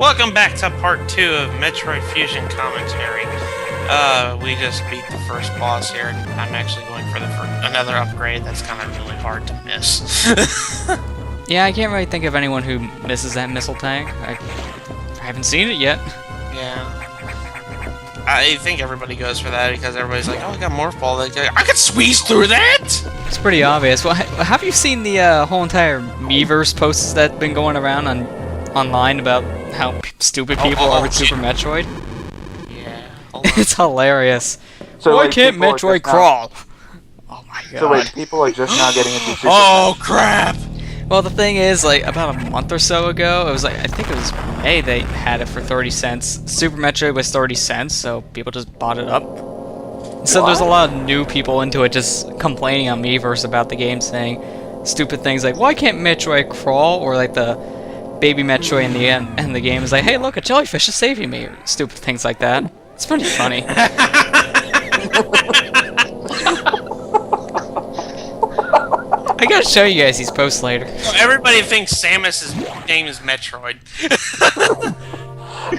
Welcome back to part 2 of Metroid Fusion commentary. We just beat the first boss here, and I'm actually going for another upgrade that's kind of really hard to miss. Yeah, I can't really think of anyone who misses that missile tank. I haven't seen it yet. Yeah. I think everybody goes for that because everybody's like, oh, I got Morph Ball. I could squeeze through that! It's pretty obvious. Well, have you seen the whole entire Mii-Verse posts that's been going around online about how stupid people are with Super Metroid? Yeah. It's hilarious. So, Why like, can't Metroid crawl? Oh my god. So wait, people are just now getting into Super Oh crap! Well, the thing is, like, about a month or so ago, it was like, I think it was May, they had it for 30 cents. Super Metroid was 30 cents, so people just bought it up. So there's a lot of new people into it just complaining on Mii-Verse about the game, saying stupid things like, why can't Metroid crawl? Or like the baby Metroid in the end, and the game is like, hey look, a jellyfish is saving me, or stupid things like that. It's pretty funny. I gotta show you guys these posts later. Everybody thinks Samus's name is Metroid.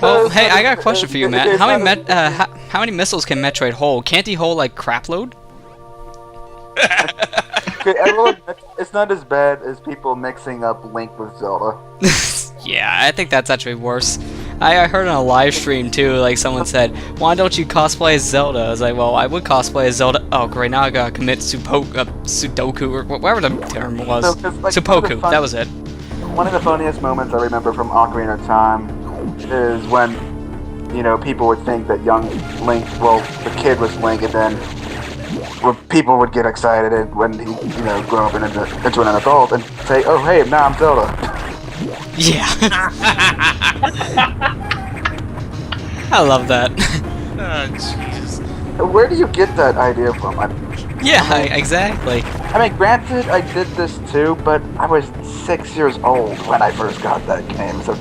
Well, hey, I got a question for you, Matt. How many missiles can Metroid hold? Can't he hold like crap load? Okay, everyone, it's not as bad as people mixing up Link with Zelda. Yeah, I think that's actually worse. I heard on a live stream too, like someone said, why don't you cosplay as Zelda? I was like, well, I would cosplay as Zelda. Oh great, now I gotta commit Sudoku, or whatever the term was. So, like, Supoku, that was it. One of the funniest moments I remember from Ocarina of Time is when, you know, people would think that young Link, well, the kid was Link, and then people would get excited when he, you know, grew up into an adult and say, oh hey, now I'm Zelda. Yeah. I love that. Oh, Jesus. Where do you get that idea from? Yeah, exactly. I mean, granted, I did this too, but I was 6 years old when I first got that game, so...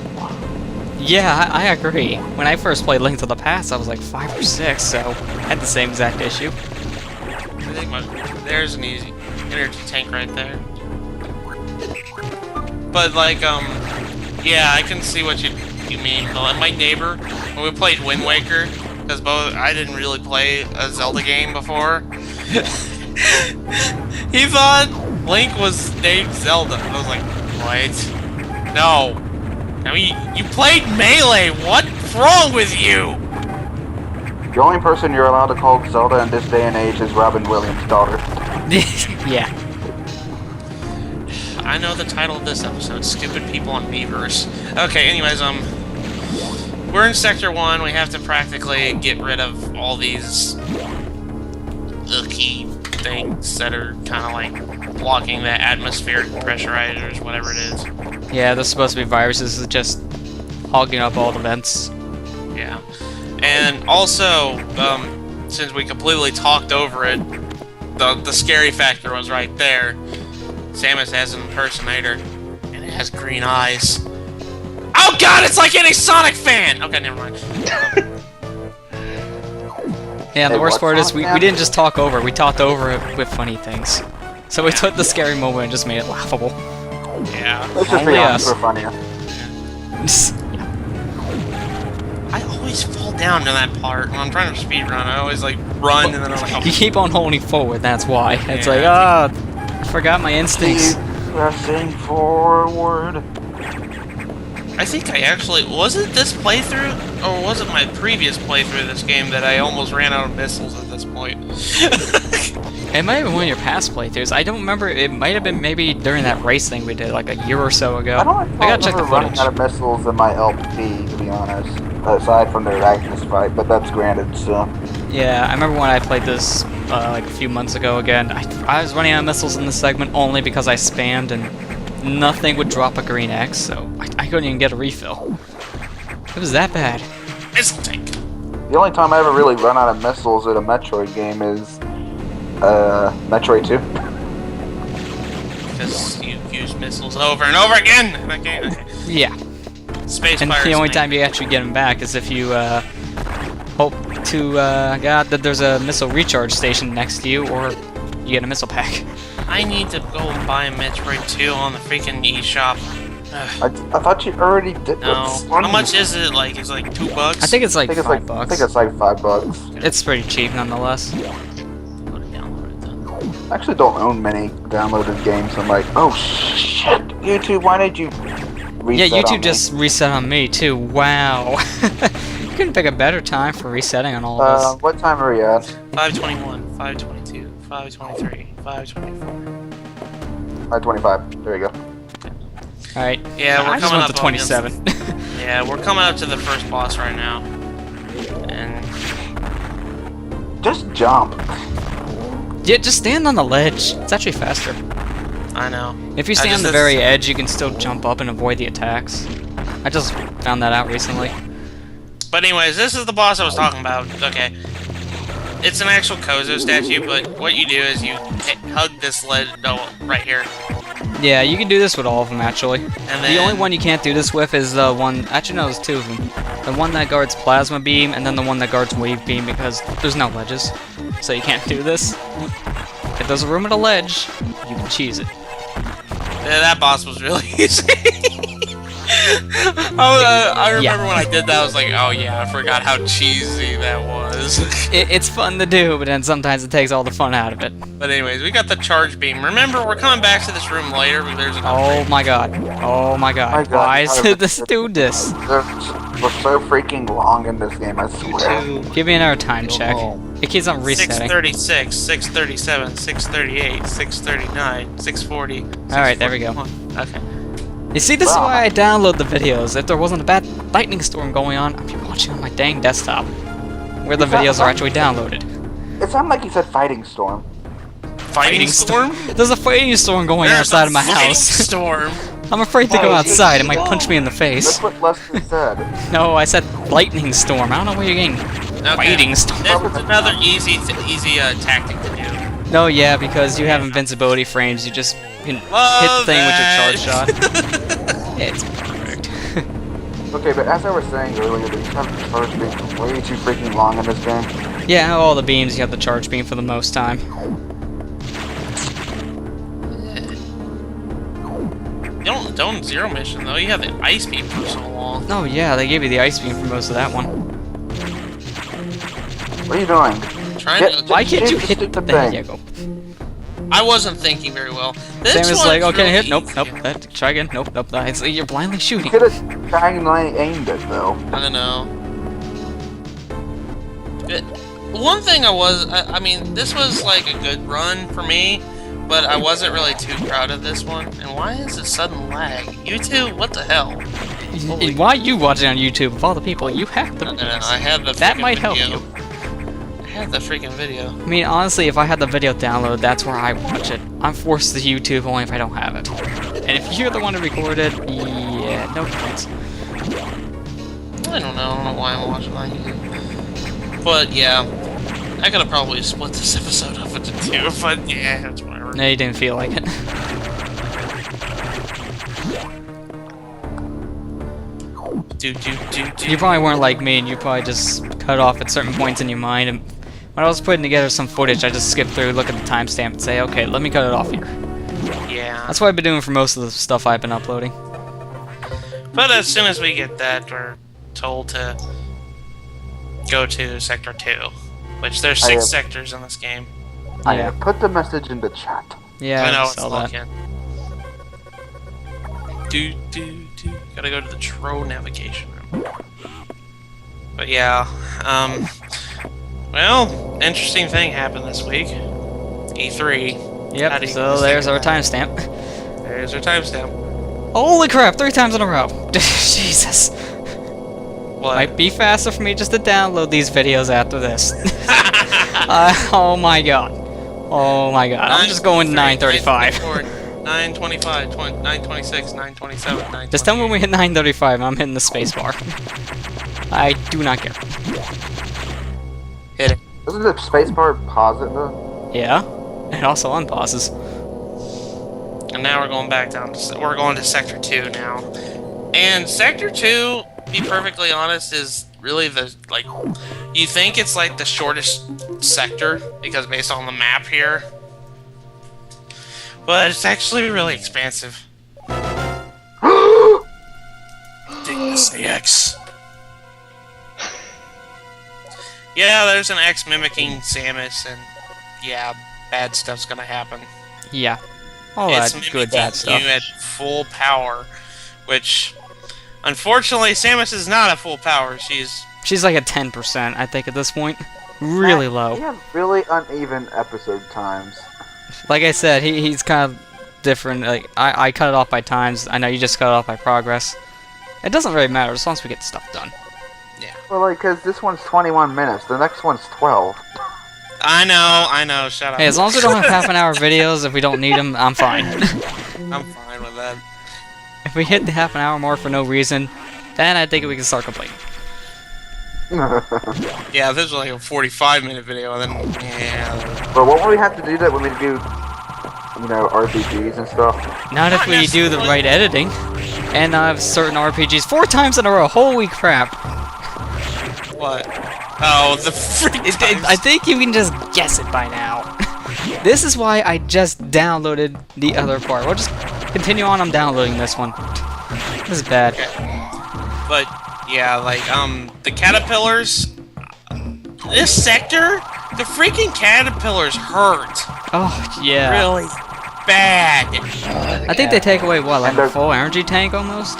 Yeah, I agree. When I first played Link to the Past, I was like 5 or 6, so I had the same exact issue. I think there's an easy energy tank right there. But like, yeah, I can see what you mean. But my neighbor, when we played Wind Waker, because I didn't really play a Zelda game before, he thought Link was named Zelda. I was like, what? No. I mean, you played Melee. What's wrong with you? The only person you're allowed to call Zelda in this day and age is Robin Williams' daughter. Yeah. I know the title of this episode, Stupid People on Mii-Verse. Okay, anyways, we're in Sector 1, we have to practically get rid of all these icky things that are kind of like blocking the atmospheric pressurizers, whatever it is. Yeah, there's supposed to be viruses that just hogging up all the vents. Yeah. And also, since we completely talked over it, the scary factor was right there. Samus has an impersonator, and it has green eyes. Oh god, it's like any Sonic fan! Okay, never mind. Yeah, and the worst part is we didn't just talk over it, we talked over it with funny things. So we took the scary moment and just made it laughable. Yeah. Let's just be honest, we're funnier. I always fall down to that part when I'm trying to speedrun. I always like run and then I'm like, oh. You keep on holding forward, that's why. It's like, I forgot my instincts. Keep pressing forward. I think I actually... Was it this playthrough? Or was it my previous playthrough of this game that I almost ran out of missiles at this point? It might have been one of your past playthroughs. I don't remember. It might have been maybe during that race thing we did like a year or so ago. I gotta check the running footage. out of missiles in my LP, to be honest. Aside from the Arachnus fight, but that's granted, so... Yeah, I remember when I played this like a few months ago again. I was running out of missiles in this segment only because I spammed and nothing would drop a green X, so I couldn't even get a refill. It was that bad. Missile tank. The only time I ever really run out of missiles at a Metroid game is... Metroid 2. Because you use missiles over and over again in that game. Okay. Yeah. Space and Pirates the only time you actually get them back is if you hope to God that there's a missile recharge station next to you, or you get a missile pack. I need to go and buy a Metroid 2 on the freaking eShop. I thought you already did No. this. How much is it? Like, it's like $2? I think it's like I think it's $5. I think it's like $5. It's pretty cheap nonetheless. Go to download it then. I actually don't own many downloaded games. I'm like, oh shit, YouTube, why did you reset Yeah, on YouTube me? just reset on me too. Wow. You couldn't pick a better time for resetting on all of this. What time are we at? 521, 522, 523, 524. 5:25. There you go. Alright. Yeah, we're I just coming went up to 27. Yeah, we're coming up to the first boss right now. And Just jump. Yeah, just stand on the ledge. It's actually faster. I know. If you stand on the very edge, you can still jump up and avoid the attacks. I just found that out recently. But anyways, this is the boss I was talking about. Okay. It's an actual Kozo statue, but what you do is you hug this ledge, no, right here. Yeah, you can do this with all of them, actually. And The only then- one you can't do this with is the one... Actually, no, there's two of them. The one that guards Plasma Beam, and then the one that guards Wave Beam, because there's no ledges. So you can't do this. If there's a room at a ledge, you can cheese it. Yeah, that boss was really easy. I remember when I did that, I was like, oh yeah, I forgot how cheesy that was. It's fun to do, but then sometimes it takes all the fun out of it. But anyways, we got the charge beam. Remember, we're coming back to this room later, but there's an Oh upgrade. my god. Oh my god. My God, Why God, did this do this? We're so freaking long in this game, I swear. Give me another time check. It keeps on resetting. 636, 637, 638, 639, 640. Alright, there we go. Okay. You see, this is why I download the videos. If there wasn't a bad lightning storm going on, I'd be watching on my dang desktop. Where the videos are actually downloaded. It sounded like you said Fighting Storm. Fighting storm? There's a fighting storm going There's outside a of my fighting house. storm. I'm afraid to go outside. It might punch me in the face. That's what Lester said. No, I said lightning storm. I don't know where you're getting fighting storm. This is another easy tactic to do. No, yeah, because you have invincibility frames. You just can hit the thing with your charge shot. It's perfect. Okay, but as I was saying earlier, these charge beams are way too freaking long in this game. Yeah, all the beams, you have the charge beam for the most time. You don't zero mission though. You have the ice beam for so long. Oh yeah, they gave you the ice beam for most of that one. What are you doing? Trying Get- to. Why can't you Just hit hit the the thing? thing. Yeah, go. I wasn't thinking very well. This Sam is one's like, okay, really hit. Nope, easy. nope. Try again. Nope, nope. You're blindly shooting. You could have diagonally aimed it, though. I don't know. One thing I mean, this was like a good run for me, but I wasn't really too proud of this one. And why is it sudden lag? YouTube, what the hell? Holy- Why are you watching on YouTube of all the people? You have the I have the That freaking might help video. you. I have the freaking video. I mean, honestly, if I had the video downloaded, that's where I watch it. I'm forced to YouTube only if I don't have it. And if you're the one who recorded, yeah, no thanks. I don't know why I'm watching on YouTube. But yeah, I could have probably split this episode up into two, but yeah, it's whatever. No, you didn't feel like it. You probably weren't like me, and you probably just cut off at certain points in your mind. And when I was putting together some footage, I just skipped through, look at the timestamp, and say, okay, let me cut it off here. Yeah. That's what I've been doing for most of the stuff I've been uploading. But as soon as we get that, we're told to go to Sector 2. Which there's 6 sectors in this game. I Yeah. put the message in the chat. Yeah, I know, I it's saw that. looking. Gotta go to the Tro navigation room. But yeah, well, interesting thing happened this week. E3. How do Yep, you so think there's of our that? timestamp. There's our timestamp. Holy crap, 3 times in a row. Jesus. What? Might be faster for me just to download these videos after this. Oh my god. Oh my god. I'm just going 935. 925, 926, 927, 928. Just tell me when we hit 935 and I'm hitting the spacebar. I do not care. Hit it. Doesn't the spacebar pause it, though? Yeah. It also unpauses. And now we're going back down to, we're going to Sector 2 now. And Sector 2, to be perfectly honest, is really the, like, you think it's like the shortest sector, because based on the map here. But it's actually really expansive. X. Yeah, there's an X mimicking Samus, and yeah, bad stuff's gonna happen. Yeah. All It's that good bad mimicking stuff. you at full power, which, unfortunately, Samus is not at full power. She's like at 10%, I think, at this point. Really low. We have really uneven episode times. Like I said, he's kind of different. Like I cut it off by times. I know you just cut it off by progress. It doesn't really matter as long as we get stuff done. Yeah. Well, like, because this one's 21 minutes, the next one's 12. I know, shut up. Hey, as long as we don't have half-an-hour videos, if we don't need them, I'm fine. I'm fine with that. If we hit the half-an-hour mark for no reason, then I think we can start complaining. Yeah, this was like a 45-minute video, and then, yeah. But won't we have to do that when we do, you know, RPGs and stuff? Not if we do the right editing. And have certain RPGs 4 times in a row. Holy crap. What? Oh, the freak I think you can just guess it by now. This is why I just downloaded the other part. We'll just continue on. I'm downloading this one. This is bad. Okay. But, yeah, like, the caterpillars... This sector, the freaking caterpillars hurt. Oh, yeah. Really bad. I think they take away, what, like a full energy tank almost?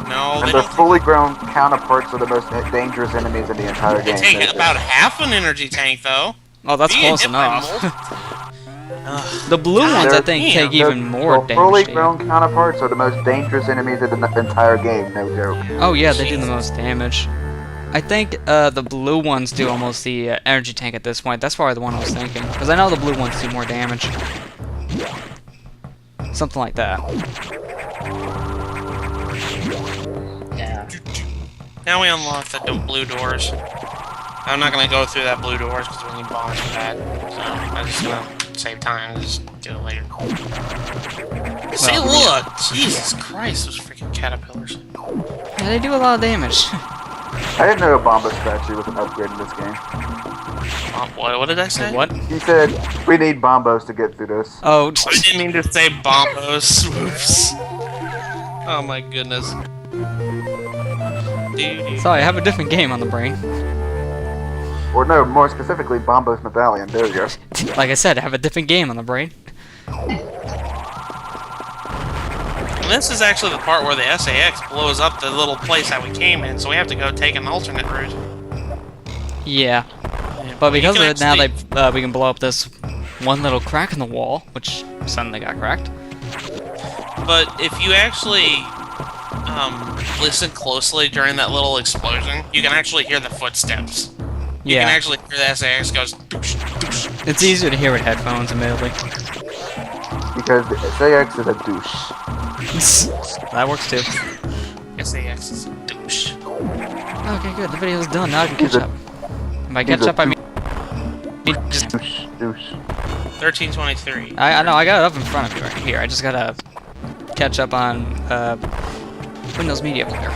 No, And they the don't. fully grown counterparts are the most dangerous enemies in the entire They game. take about half an energy tank, though. Oh, that's Being close hit by enough. Ugh. The blue God ones, I They're- think, take damn. even more The fully damage. grown counterparts are the most dangerous enemies in the entire game, no joke. Oh, yeah, they do the most damage. I think the blue ones do almost the energy tank at this point. That's probably the one I was thinking. Because I know the blue ones do more damage. Something like that. Now we unlock the blue doors. I'm not gonna go through that blue doors because we need bombs for that. So I'm just gonna save time and just do it later. See, look! Jesus Christ, those freaking caterpillars. Yeah, they do a lot of damage. I didn't know a Bomba statue was an upgrade in this game. What did I say? What? He said, we need bombos to get through this. Oh, I didn't mean to say bombos. Whoops. Oh my goodness. Dude. sorry, I have a different game on the brain. Or no, more specifically, Bombo's Medallion. There you go. Like I said, I have a different game on the brain. And this is actually the part where the SAX blows up the little place that we came in, so we have to go take an alternate route. Yeah. But because of You it, can now we can blow up this one little crack in the wall, which suddenly got cracked. But if you actually listen closely during that little explosion, you can actually hear the footsteps. You can Yeah. actually hear the SAX goes doosh, doosh. It's easier to hear with headphones, admittedly. Because the SAX is a douche. That works too. SAX is a douche. Okay, good. The video's done. Now I can catch He's a- up. By catch he's a up, I mean just. Douche. Douche. 1323. I know. I got it up in front of me right here. I just gotta catch up on Windows Media Player.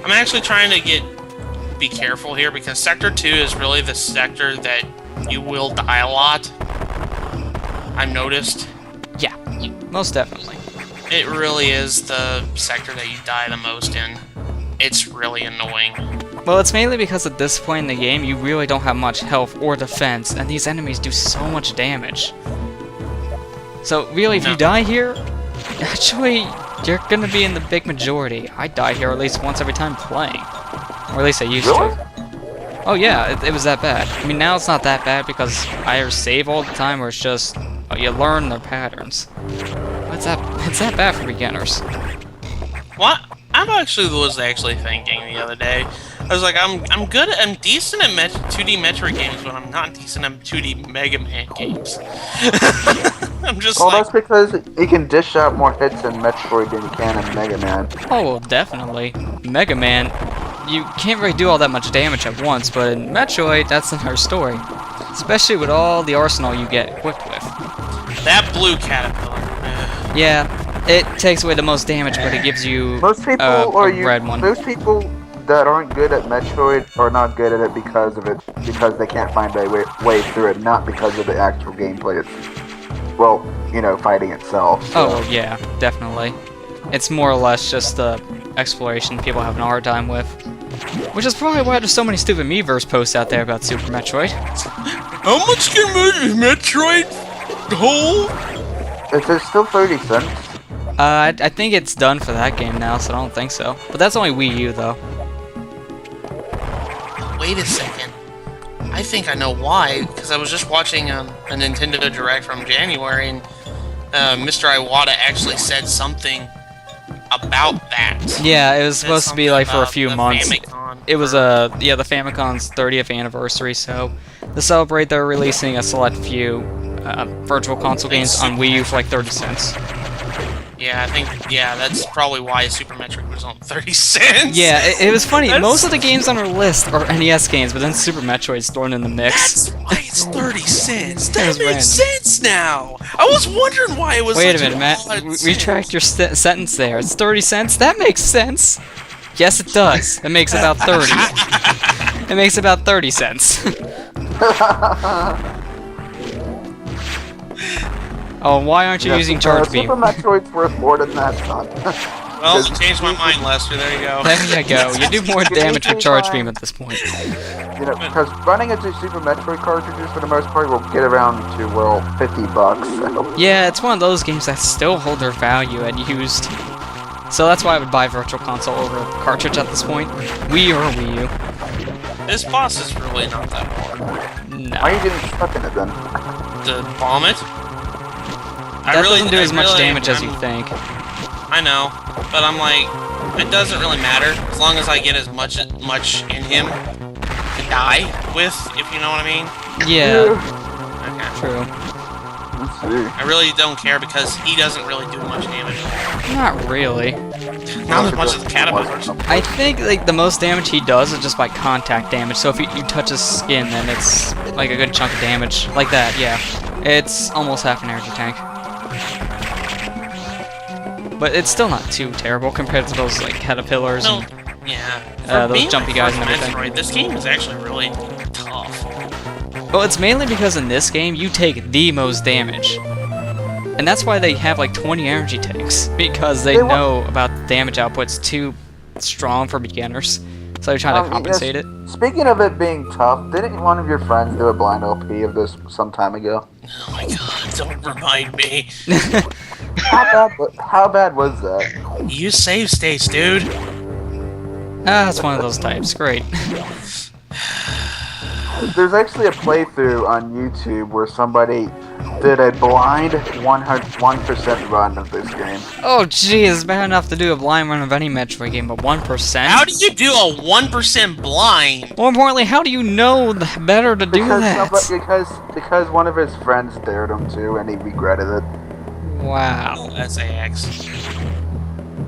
I'm actually trying to be careful here because Sector 2 is really the sector that you will die a lot. I've noticed. Yeah, most definitely. It really is the sector that you die the most in. It's really annoying. Well, it's mainly because at this point in the game, you really don't have much health or defense, and these enemies do so much damage. So, really, if you No. die here, actually, you're gonna be in the big majority. I die here at least once every time playing. Or at least I used Really? to. Oh yeah, it was that bad. I mean, now it's not that bad because I either save all the time or it's just, you learn their patterns. It's that bad for beginners. What? Was actually thinking the other day. I was like, I'm decent at 2D Metroid games, but I'm not decent at 2D Mega Man games. I'm just Well, like, that's because you can dish out more hits in Metroid than you can in Mega Man. Oh, well, definitely. Mega Man, you can't really do all that much damage at once, but in Metroid, that's another story. Especially with all the arsenal you get equipped with. that blue caterpillar. Yeah, it takes away the most damage, but it gives you Most people a red one. Most people that aren't good at Metroid are not good at it because they can't find a way through it, not because of the actual gameplay. Well, you know, fighting itself. So. Oh, yeah, definitely. It's more or less just the exploration people having a hard time with. Which is probably why there's so many stupid Mii-Verse posts out there about Super Metroid. How much can Metroid hold? Is it still 30 cents? I think it's done for that game now, so I don't think so. But that's only Wii U, though. Wait a second. I think I know why, because I was just watching a Nintendo Direct from January, and Mr. Iwata actually said something about that. Yeah, it was supposed to be like for a few months. Famicom. It was the Famicom's 30th anniversary, so to celebrate, they're releasing a select few virtual console games on Wii U for like 30 cents. Yeah, I think, that's probably why Super Metroid was on 30 cents. Yeah, it was funny. Most of the games on our list are NES games, but then Super Metroid's thrown in the mix. That's why it's 30 cents. That was makes random. sense now. I was wondering why it was Wait a such minute, Matt. odd Retract your sentence there. It's 30 cents? That makes sense. Yes, it does. It makes about 30. It makes about 30 cents. Oh, why aren't you using Charge Beam? Super Metroid's worth more than that, son. Well, you changed my mind, Lester. There you go. There you go. You do more damage with Charge Beam at this point. You know, because running into Super Metroid cartridges for the most part will get around to, well, $50. So. Yeah, it's one of those games that still hold their value and used. So that's why I would buy Virtual Console over cartridge at this point. Wii or Wii U. This boss is really not that hard. No. Why are you getting stuck in it then? To bomb it? That doesn't do as much damage as you think. I know, but I'm like, it doesn't really matter as long as I get as much in him to die with, if you know what I mean. Yeah, Okay. true. Let's see. I really don't care because he doesn't really do much damage. Not really. Not as much as the caterpillars. I think like the most damage he does is just by contact damage. So if you touch his skin, then it's like a good chunk of damage. Like that, yeah. It's almost half an energy tank. But it's still not too terrible compared to those like caterpillars No, and yeah. those Being jumpy my guys and first everything. Metroid, this game is actually really tough. Well, it's mainly because in this game you take the most damage. And that's why they have like 20 energy tanks, because they know about the damage output's too strong for beginners. So they're trying to compensate it. Speaking of it being tough, didn't one of your friends do a blind LP of this some time ago? Oh my god, don't remind me. How bad was that? You save states, dude. Ah, it's one of those types. Great. There's actually a playthrough on YouTube where somebody did a blind 1% run of this game. Oh, geez, it's bad enough to do a blind run of any Metroid game, but 1%? How do you do a 1% blind? More importantly, how do you know better to do that? Because one of his friends dared him to, and he regretted it. Wow. SAX.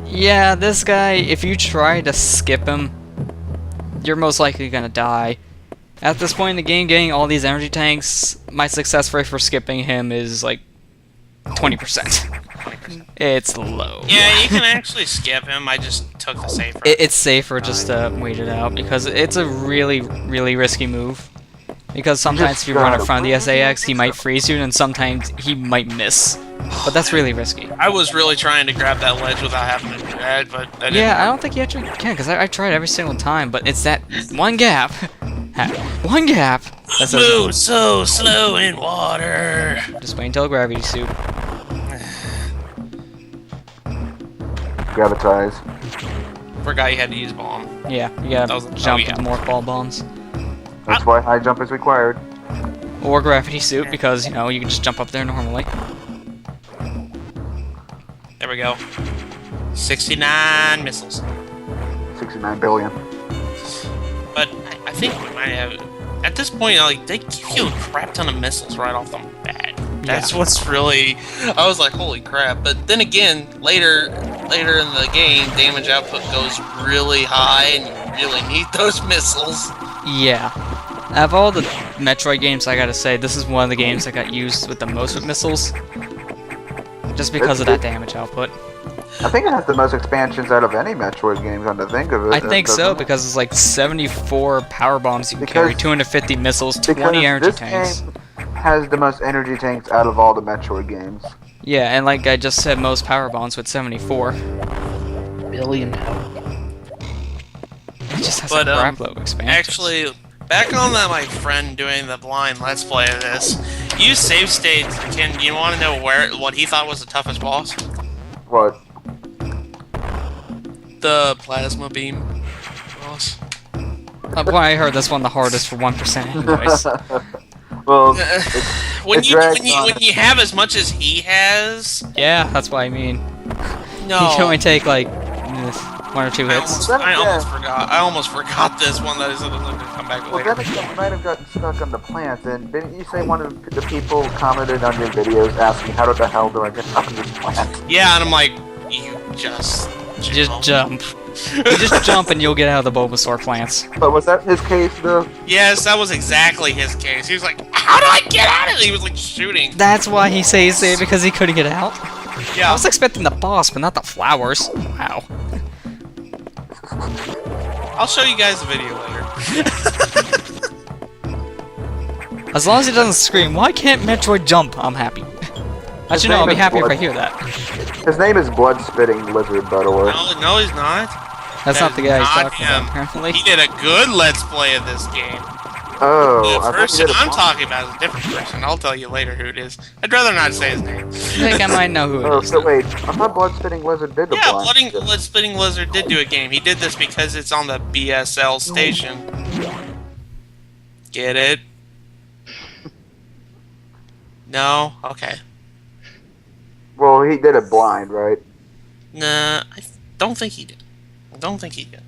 Yeah, this guy, if you try to skip him, you're most likely gonna die. At this point in the game, getting all these energy tanks, my success rate for skipping him is like 20%. It's low. Yeah, you can actually skip him. I just took the safer. It's safer just to wait it out, because it's a really, really risky move. Because sometimes if you run in front of the SAX, he might freeze you, and sometimes he might miss. But that's really risky. I was really trying to grab that ledge without having to do that, but I didn't. Yeah, I don't think you actually can, because I tried every single time, but it's that one gap. One gap! That says Move so slow in water. just wait until gravity soup. Gravitize. Forgot you had to use bomb. Yeah, you gotta That was- jump oh, yeah. with more ball bombs. That's why high jump is required. Or gravity suit, because, you know, you can just jump up there normally. There we go. 69 missiles. 69 billion. But I think we might have. At this point, like, they give you a crap ton of missiles right off the bat. That's what's really. I was like, holy crap. But then again, later in the game, damage output goes really high, and you really need those missiles. Yeah. Out of all the Metroid games, I gotta say, this is one of the games that got used with the most with missiles. Just because of that damage output. I think it has the most expansions out of any Metroid game, come to think of it. I think so, because it's like 74 power bombs you can carry, 250 missiles, 20 energy tanks. This game has the most energy tanks out of all the Metroid games. Yeah, and like I just said, most power bonds with 74. Billion. It just has But, a crap load of expansions. Actually, back on that, my friend doing the blind Let's Play of this, you save states. You want to know what he thought was the toughest boss? What? The plasma beam boss. Well, I heard this one the hardest for 1% anyways. Well, when it you drags when you on. when you have as much as he has, Yeah, that's what I mean. no. He can only take like 1 or 2 I hits. almost forgot this one that is going to come back Well, later. then again, you might have gotten stuck on the plants, and didn't you say one of the people commented on your videos asking, how the hell do I get up in this plant? Yeah, and I'm like, you just Jump. You just jump and you'll get out of the Bulbasaur plants. But was that his case, though? Yes, that was exactly his case. He was like, how do I get out of it? He was like shooting. That's why he says it, because he couldn't get out. I Yeah. was expecting the boss, but not the flowers. Wow. I'll show you guys the video later. As long as he doesn't scream, why can't Metroid jump? I'm happy. Actually, no, I'll be happy if I hear that. His name is Blood Spitting Lizard, by the way. No, he's not. That's That not the is guy he's not talking him. about, apparently. He did a good Let's Play of this game. Oh, The I thought person you did a I'm bomb. talking about is a different person. I'll tell you later who it is. I'd rather not say his name. I think I might know who Oh, it is. so wait, I thought Blood Spitting Lizard did the Yeah, blind. Blood Spitting Lizard did do a game. He did this because it's on the BSL station. Get it? No? Okay. Well, he did it blind, right? Nah, I don't think he did. I don't think he did.